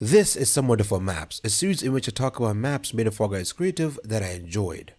This is Some Wonderful Maps, a series in which I talk about maps made of Fall Guys Creative that I enjoyed.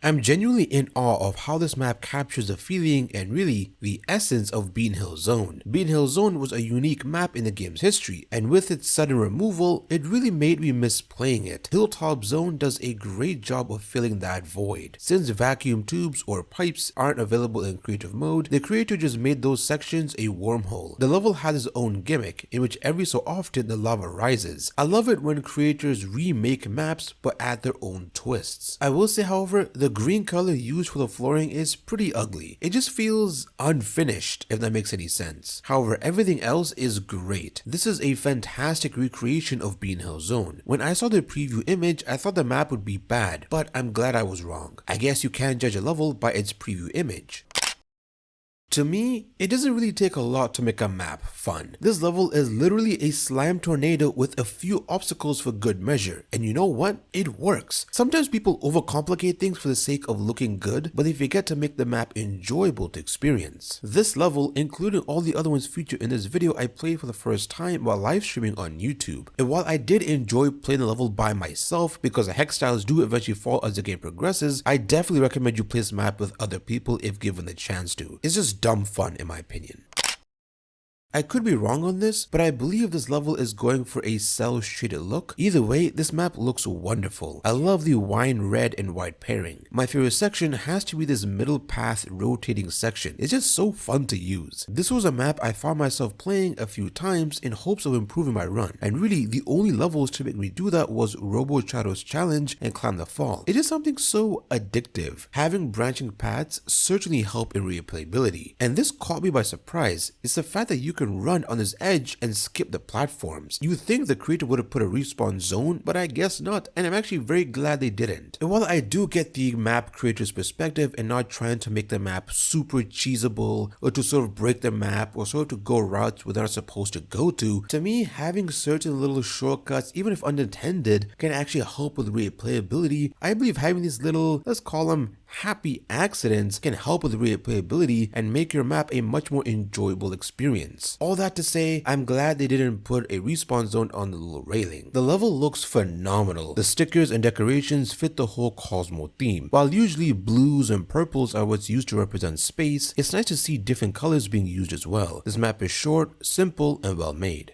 I'm genuinely in awe of how this map captures the feeling and really the essence of Bean Hill Zone. Bean Hill Zone was a unique map in the game's history, and with its sudden removal, it really made me miss playing it. Hilltop Zone does a great job of filling that void. Since vacuum tubes or pipes aren't available in creative mode, the creator just made those sections a wormhole. The level has its own gimmick, in which every so often the lava rises. I love it when creators remake maps but add their own twists. I will say, however, the green color used for the flooring is pretty ugly. It just feels unfinished, if that makes any sense. However, everything else is great. This is a fantastic recreation of Bean Hill Zone. When I saw the preview image, I thought the map would be bad, but I'm glad I was wrong. I guess you can't judge a level by its preview image. To me, it doesn't really take a lot to make a map fun. This level is literally a slime tornado with a few obstacles for good measure, and you know what? It works. Sometimes people overcomplicate things for the sake of looking good, but they forget to make the map enjoyable to experience. This level, including all the other ones featured in this video, I played for the first time while live streaming on YouTube. And while I did enjoy playing the level by myself because the hex styles do eventually fall as the game progresses, I definitely recommend you play this map with other people if given the chance to. It's just dumb fun in my opinion. I could be wrong on this, but I believe this level is going for a cell shaded look. Either way, this map looks wonderful. I love the wine red and white pairing. My favorite section has to be this middle path rotating section. It's just so fun to use. This was a map I found myself playing a few times in hopes of improving my run, and really the only levels to make me do that was Robo Shadow's challenge and Climb the Fall. It is something so addictive. Having branching paths certainly help in replayability, and this caught me by surprise. It's the fact that you can run on this edge and skip the platforms. You think the creator would have put a respawn zone, but I guess not, and I'm actually very glad they didn't. And while I do get the map creator's perspective and not trying to make the map super cheesable or to sort of break the map or sort of to go routes where they're not supposed to go to me having certain little shortcuts, even if unintended, can actually help with replayability. I believe having these little, let's call them happy accidents, can help with replayability and make your map a much more enjoyable experience. All that to say, I'm glad they didn't put a respawn zone on the little railing. The level looks phenomenal. The stickers and decorations fit the whole Cosmo theme. While usually blues and purples are what's used to represent space, it's nice to see different colors being used as well. This map is short, simple, and well made.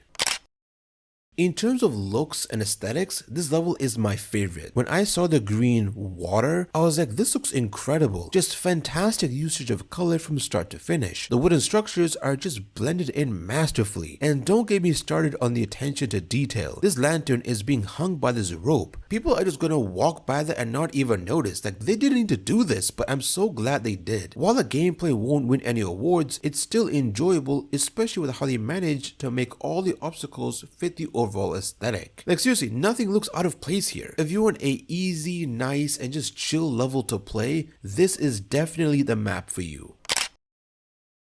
In terms of looks and aesthetics, this level is my favorite. When I saw the green water, I was like, this looks incredible. Just fantastic usage of color from start to finish. The wooden structures are just blended in masterfully. And don't get me started on the attention to detail. This lantern is being hung by this rope. People are just gonna walk by that and not even notice. Like, they didn't need to do this, but I'm so glad they did. While the gameplay won't win any awards, it's still enjoyable, especially with how they managed to make all the obstacles fit the overall aesthetic. Like, seriously, nothing looks out of place here. If you want a easy, nice, and just chill level to play, this is definitely the map for you.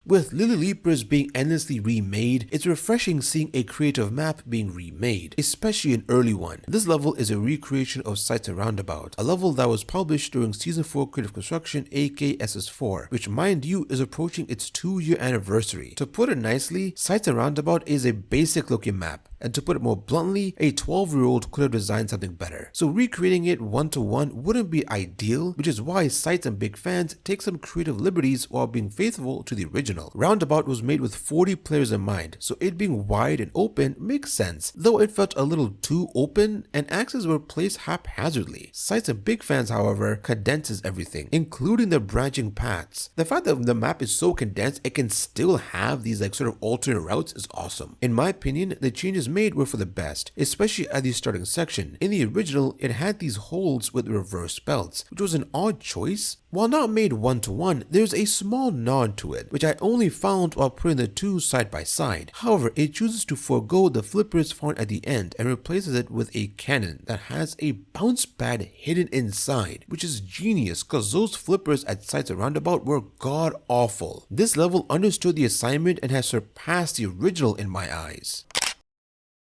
With Lily Leapers being endlessly remade, it's refreshing seeing a creative map being remade, especially an early one. This level is a recreation of Scythes and Roundabout, a level that was published during Season 4 Creative Construction aka SS4, which mind you is approaching its 2-year anniversary. To put it nicely, Scythes and Roundabout is a basic looking map, and to put it more bluntly, a 12-year-old could have designed something better. So recreating it one-to-one wouldn't be ideal, which is why Scythes and Big Fans take some creative liberties while being faithful to the original. Roundabout was made with 40 players in mind, so it being wide and open makes sense, though it felt a little too open and axes were placed haphazardly. Scythes and Big Fans, however, condenses everything, including the branching paths. The fact that the map is so condensed it can still have these like sort of alternate routes is awesome. In my opinion, the changes made were for the best, especially at the starting section. In the original, it had these holes with reverse belts, which was an odd choice. While not made one-to-one, there's a small nod to it, which I only found while putting the two side by side. However, it chooses to forego the flippers found at the end and replaces it with a cannon that has a bounce pad hidden inside, which is genius because those flippers at Scythes and Roundabout were god awful. This level understood the assignment and has surpassed the original in my eyes.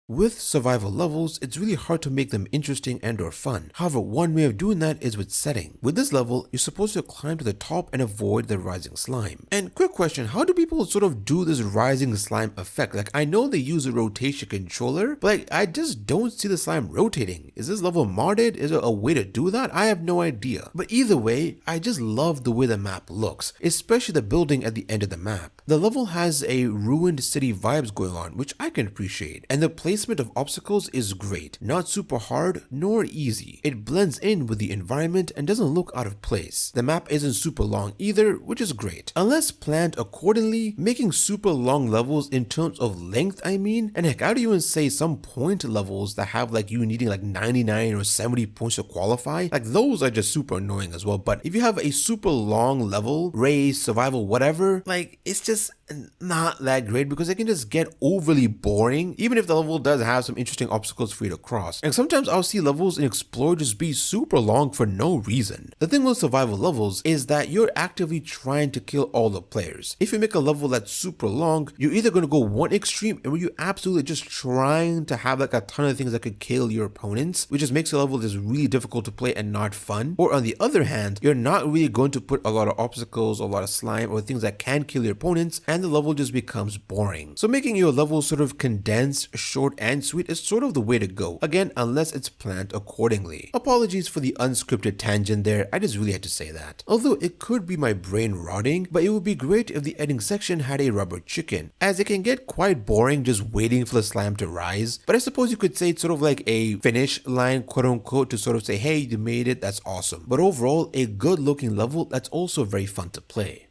With survival levels, it's really hard to make them interesting and or fun. However, one way of doing that is with setting. With this level, you're supposed to climb to the top and avoid the rising slime. And quick question, how do people sort of do this rising slime effect? Like, I know they use a rotation controller, but like, I just don't see the slime rotating. Is this level modded? Is there a way to do that? I have no idea. But either way, I just love the way the map looks, especially the building at the end of the map. The level has a ruined city vibes going on, which I can appreciate, and the placement of obstacles is great, not super hard nor easy. It blends in with the environment and doesn't look out of place. The map isn't super long either, which is great. Unless planned accordingly, making super long levels in terms of length, I mean, and heck, I would even say some point levels that have like you needing like 99 or 70 points to qualify, like those are just super annoying as well. But if you have a super long level, race, survival, whatever, like it's just not that great because it can just get overly boring, even if the level does have some interesting obstacles for you to cross. And sometimes I'll see levels in Explore just be super long for no reason. The thing with survival levels is that you're actively trying to kill all the players. If you make a level that's super long, you're either going to go one extreme and where you're absolutely just trying to have like a ton of things that could kill your opponents, which just makes the level just really difficult to play and not fun. Or on the other hand, you're not really going to put a lot of obstacles, a lot of slime, or things that can kill your opponents, and the level just becomes boring. So making your level sort of condensed, short, and sweet is sort of the way to go. Again, unless it's planned accordingly. Apologies for the unscripted tangent there, I just really had to say that. Although it could be my brain rotting, but it would be great if the editing section had a rubber chicken, as it can get quite boring just waiting for the slime to rise. But I suppose you could say it's sort of like a finish line, quote unquote, to sort of say, hey, you made it, that's awesome. But overall, a good looking level that's also very fun to play.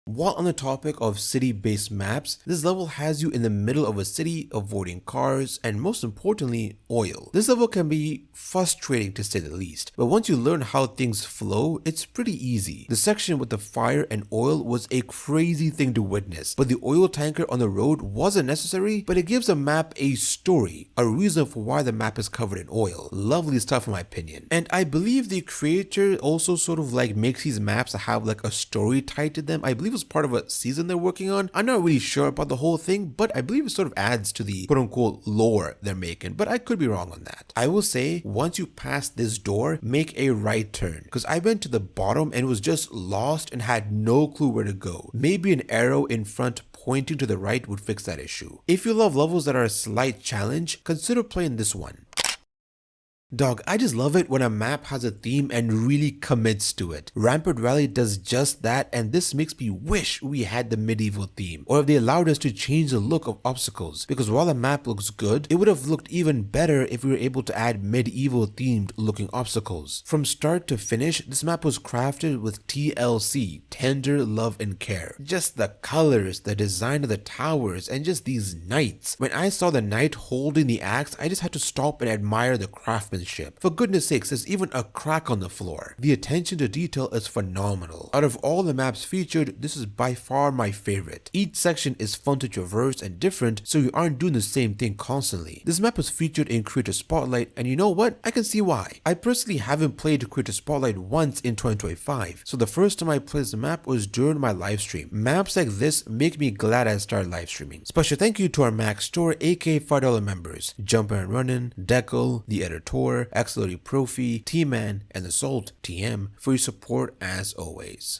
While on the topic of city-based maps, this level has you in the middle of a city avoiding cars and most importantly, oil. This level can be frustrating to say the least, but once you learn how things flow, it's pretty easy. The section with the fire and oil was a crazy thing to witness, but the oil tanker on the road wasn't necessary, but it gives the map a story, a reason for why the map is covered in oil. Lovely stuff in my opinion. And I believe the creator also sort of like makes these maps have like a story tied to them. I believe was part of a season they're working on. I'm not really sure about the whole thing, but I believe it sort of adds to the quote-unquote lore they're making, but I could be wrong on that. I will say, once you pass this door, make a right turn, because I went to the bottom and was just lost and had no clue where to go. Maybe an arrow in front pointing to the right would fix that issue. If you love levels that are a slight challenge, consider playing this one. Dog, I just love it when a map has a theme and really commits to it. Rampart Rally does just that, and this makes me wish we had the medieval theme, or if they allowed us to change the look of obstacles, because while the map looks good, it would have looked even better if we were able to add medieval themed looking obstacles. From start to finish, this map was crafted with TLC, tender love and care. Just the colors, the design of the towers, and just these knights. When I saw the knight holding the axe, I just had to stop and admire the craftsmanship. For goodness sakes, there's even a crack on the floor. The attention to detail is phenomenal. Out of all the maps featured, this is by far my favorite. Each section is fun to traverse and different, so you aren't doing the same thing constantly. This map was featured in Creator Spotlight, and you know what? I can see why. I personally haven't played Creator Spotlight once in 2025, so the first time I played this map was during my live stream. Maps like this make me glad I started live streaming. Special thank you to our Max Store, aka $5 members, Jumpin' and Runnin', Deckle, the Editor, Axillary Profi, T-Man, and the Salt TM for your support as always.